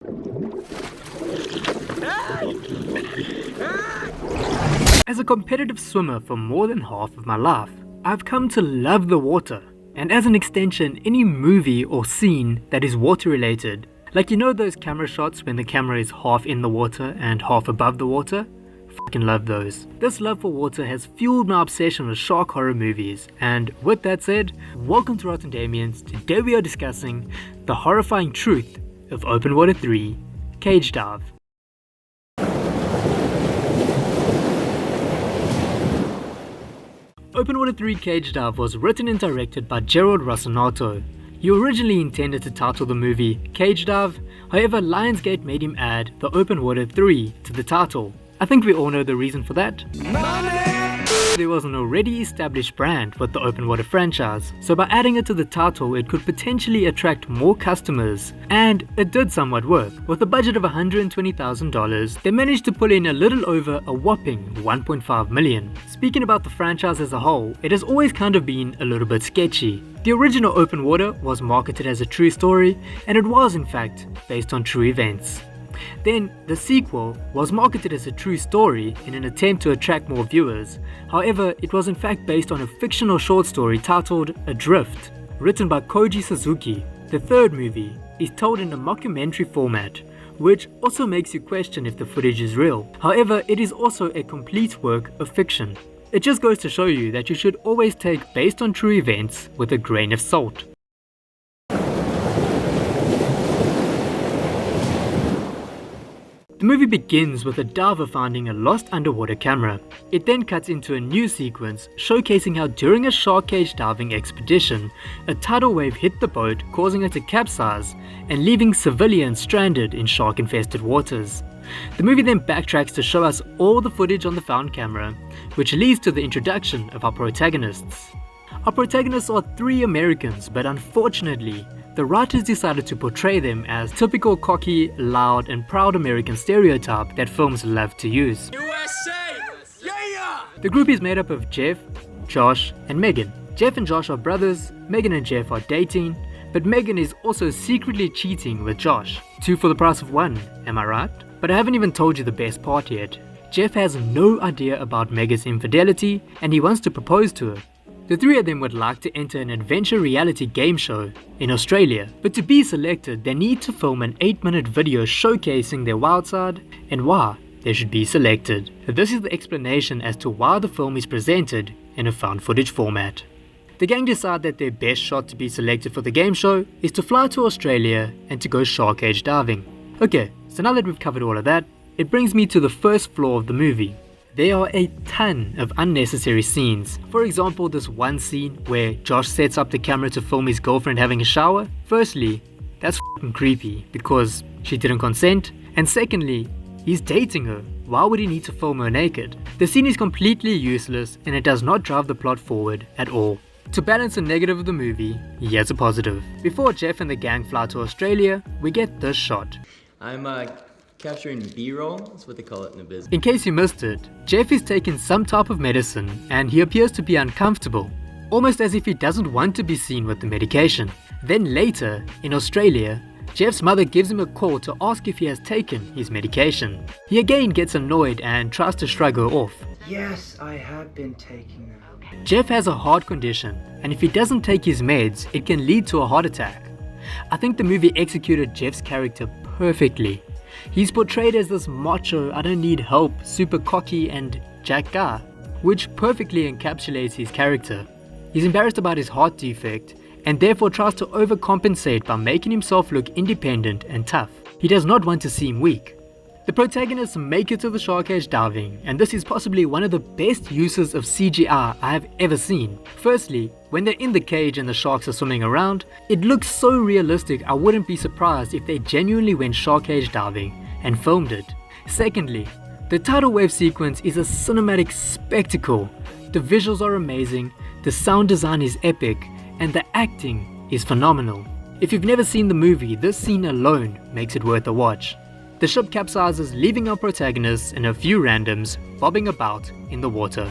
As a competitive swimmer for more than half of my life, I've come to love the water, and as an extension, any movie or scene that is water related. Like, you know those camera shots when the camera is half in the water and half above the water? Fucking love those. This love for water has fueled my obsession with shark horror movies, and with that said, welcome to Rotten Damians. Today we are discussing the horrifying truth of Open Water 3 Cage Dive. Open Water 3 Cage Dive was written and directed by Gerald Rossanato. He originally intended to title the movie Cage Dive, however Lionsgate made him add the Open Water 3 to the title. I think we all know the reason for that. There was an already established brand with the Open Water franchise, so by adding it to the title it could potentially attract more customers, and it did somewhat work. With a budget of $120,000, they managed to pull in a little over a whopping $1.5 million. Speaking about the franchise as a whole, it has always kind of been a little bit sketchy. The original Open Water was marketed as a true story, and it was in fact based on true events. Then, the sequel was marketed as a true story in an attempt to attract more viewers. However, it was in fact based on a fictional short story titled Adrift, written by Koji Suzuki. The third movie is told in a mockumentary format, which also makes you question if the footage is real. However, it is also a complete work of fiction. It just goes to show you that you should always take based on true events with a grain of salt. The movie begins with a diver finding a lost underwater camera. It then cuts into a new sequence showcasing how during a shark cage diving expedition, a tidal wave hit the boat, causing it to capsize and leaving civilians stranded in shark-infested waters. The movie then backtracks to show us all the footage on the found camera, which leads to the introduction of our protagonists. Our protagonists are three Americans, but unfortunately, the writers decided to portray them as typical cocky, loud, and proud American stereotype that films love to use. USA! Yeah! The group is made up of Jeff, Josh, and Megan. Jeff and Josh are brothers, Megan and Jeff are dating, but Megan is also secretly cheating with Josh. 2 for the price of 1, am I right? But I haven't even told you the best part yet. Jeff has no idea about Megan's infidelity, and he wants to propose to her. The three of them would like to enter an adventure reality game show in Australia, but to be selected they need to film an 8-minute video showcasing their wild side and why they should be selected. This is the explanation as to why the film is presented in a found footage format. The gang decide that their best shot to be selected for the game show is to fly to Australia and to go shark cage diving. Okay, so now that we've covered all of that, it brings me to the first flaw of the movie. There are a ton of unnecessary scenes. For example, this one scene where Josh sets up the camera to film his girlfriend having a shower. Firstly, that's f***ing creepy because she didn't consent, and secondly, he's dating her. Why would he need to film her naked? The scene is completely useless and it does not drive the plot forward at all. To balance the negative of the movie, here's a positive. Before Jeff and the gang fly to Australia, we get this shot. I'm capturing B-roll, that's what they call it in the business. In case you missed it, Jeff is taking some type of medicine and he appears to be uncomfortable, almost as if he doesn't want to be seen with the medication. Then later, in Australia, Jeff's mother gives him a call to ask if he has taken his medication. He again gets annoyed and tries to shrug her off. Yes, I have been taking them. Jeff has a heart condition, and if he doesn't take his meds, it can lead to a heart attack. I think the movie executed Jeff's character perfectly. He's portrayed as this macho, I don't need help, super cocky and jack guy, which perfectly encapsulates his character. He's embarrassed about his heart defect and therefore tries to overcompensate by making himself look independent and tough. He does not want to seem weak. The protagonists make it to the shark cage diving, and this is possibly one of the best uses of CGI I have ever seen. Firstly, when they're in the cage and the sharks are swimming around, it looks so realistic I wouldn't be surprised if they genuinely went shark cage diving and filmed it. Secondly, the tidal wave sequence is a cinematic spectacle. The visuals are amazing, the sound design is epic, and the acting is phenomenal. If you've never seen the movie, this scene alone makes it worth a watch. The ship capsizes, leaving our protagonists and a few randoms bobbing about in the water.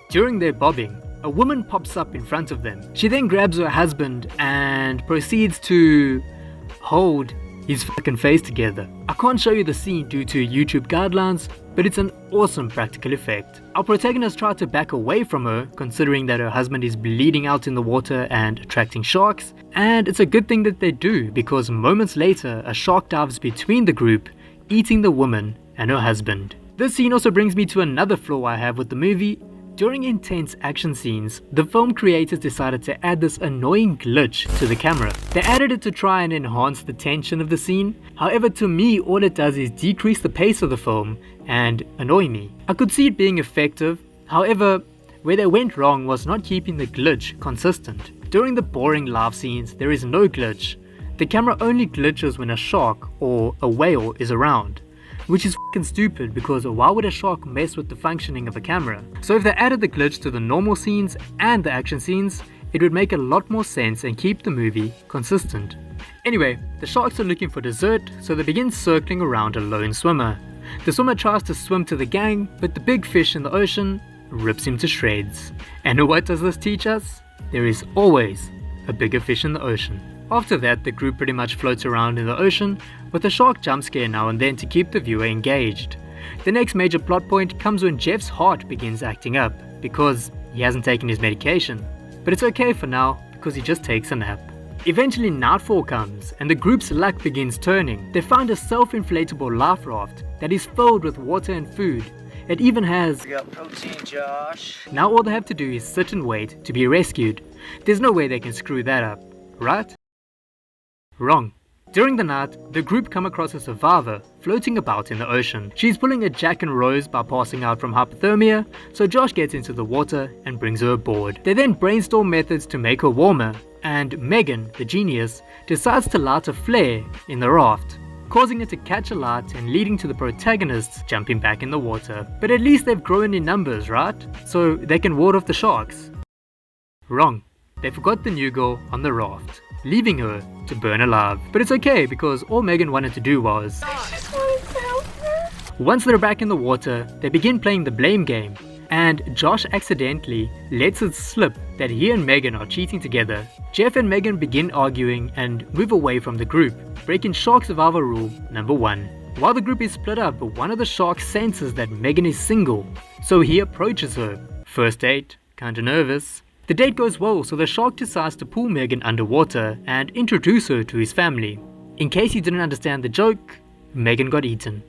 During their bobbing, a woman pops up in front of them. She then grabs her husband and proceeds to hold his fucking face together. I can't show you the scene due to YouTube guidelines, but it's an awesome practical effect. Our protagonist tried to back away from her, considering that her husband is bleeding out in the water and attracting sharks, and it's a good thing that they do, because moments later a shark dives between the group, eating the woman and her husband. This scene also brings me to another flaw I have with the movie. During intense action scenes, the film creators decided to add this annoying glitch to the camera. They added it to try and enhance the tension of the scene. However, to me, all it does is decrease the pace of the film and annoy me. I could see it being effective. However, where they went wrong was not keeping the glitch consistent. During the boring laugh scenes, there is no glitch. The camera only glitches when a shark or a whale is around, which is fucking stupid, because why would a shark mess with the functioning of a camera? So if they added the glitch to the normal scenes and the action scenes, it would make a lot more sense and keep the movie consistent. Anyway, the sharks are looking for dessert, so they begin circling around a lone swimmer. The swimmer tries to swim to the gang, but the big fish in the ocean rips him to shreds. And what does this teach us? There is always a bigger fish in the ocean. After that, the group pretty much floats around in the ocean, with a shark jump scare now and then to keep the viewer engaged. The next major plot point comes when Jeff's heart begins acting up, because he hasn't taken his medication. But it's okay for now, because he just takes a nap. Eventually nightfall comes, and the group's luck begins turning. They find a self-inflatable life raft that is filled with water and food. It even has... We got protein, Josh. Now all they have to do is sit and wait to be rescued. There's no way they can screw that up, right? Wrong. During the night, the group come across a survivor floating about in the ocean. She's pulling a Jack and Rose by passing out from hypothermia, so Josh gets into the water and brings her aboard. They then brainstorm methods to make her warmer, and Megan, the genius, decides to light a flare in the raft, causing it to catch alight and leading to the protagonists jumping back in the water. But at least they've grown in numbers, right? So they can ward off the sharks. Wrong. They forgot the new girl on the raft, leaving her to burn alive. But it's okay, because all Megan wanted to do was... Once they're back in the water, they begin playing the blame game, and Josh accidentally lets it slip that he and Megan are cheating together. Jeff and Megan begin arguing and move away from the group, breaking shark survival rule number 1. While the group is split up, one of the sharks senses that Megan is single, so he approaches her. First date, kinda nervous. The date goes well, so the shark decides to pull Megan underwater and introduce her to his family. In case you didn't understand the joke, Megan got eaten.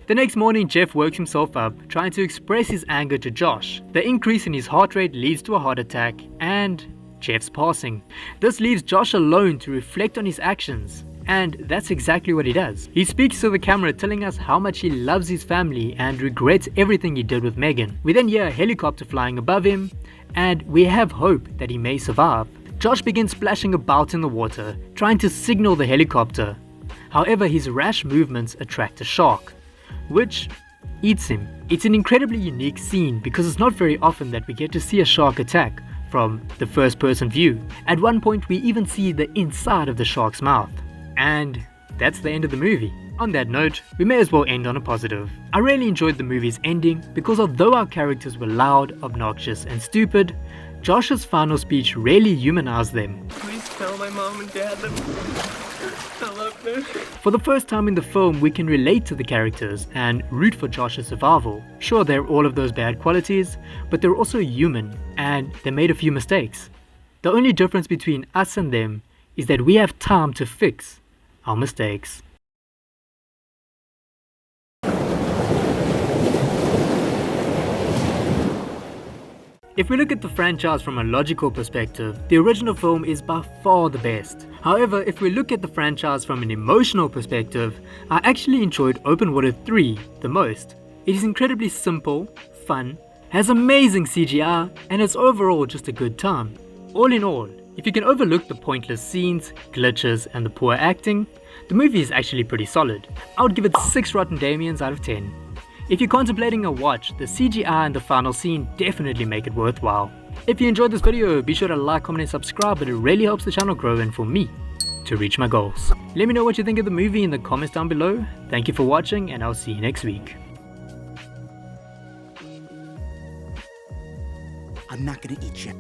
The next morning, Jeff works himself up, trying to express his anger to Josh. The increase in his heart rate leads to a heart attack, and Jeff's passing. This leaves Josh alone to reflect on his actions, and that's exactly what he does. He speaks to the camera, telling us how much he loves his family and regrets everything he did with Megan. We then hear a helicopter flying above him, and we have hope that he may survive. Josh begins splashing about in the water, trying to signal the helicopter. However, his rash movements attract a shark, which eats him. It's an incredibly unique scene, because it's not very often that we get to see a shark attack from the first person view. At one point we even see the inside of the shark's mouth. And that's the end of the movie. On that note, we may as well end on a positive. I really enjoyed the movie's ending, because although our characters were loud, obnoxious and stupid, Josh's final speech really humanized them. Please tell my mom and dad that I love them. For the first time in the film, we can relate to the characters and root for Josh's survival. Sure, they're all of those bad qualities, but they're also human, and they made a few mistakes. The only difference between us and them is that we have time to fix our mistakes. If we look at the franchise from a logical perspective, the original film is by far the best. However, if we look at the franchise from an emotional perspective, I actually enjoyed Open Water 3 the most. It is incredibly simple, fun, has amazing CGI, and it's overall just a good time. All in all, if you can overlook the pointless scenes, glitches, and the poor acting, the movie is actually pretty solid. I would give it 6 rotten Damians out of 10. If you're contemplating a watch, the CGI and the final scene definitely make it worthwhile. If you enjoyed this video, be sure to like, comment and subscribe, but it really helps the channel grow and for me to reach my goals. Let me know what you think of the movie in the comments down below. Thank you for watching, and I'll see you next week. I'm not gonna eat you.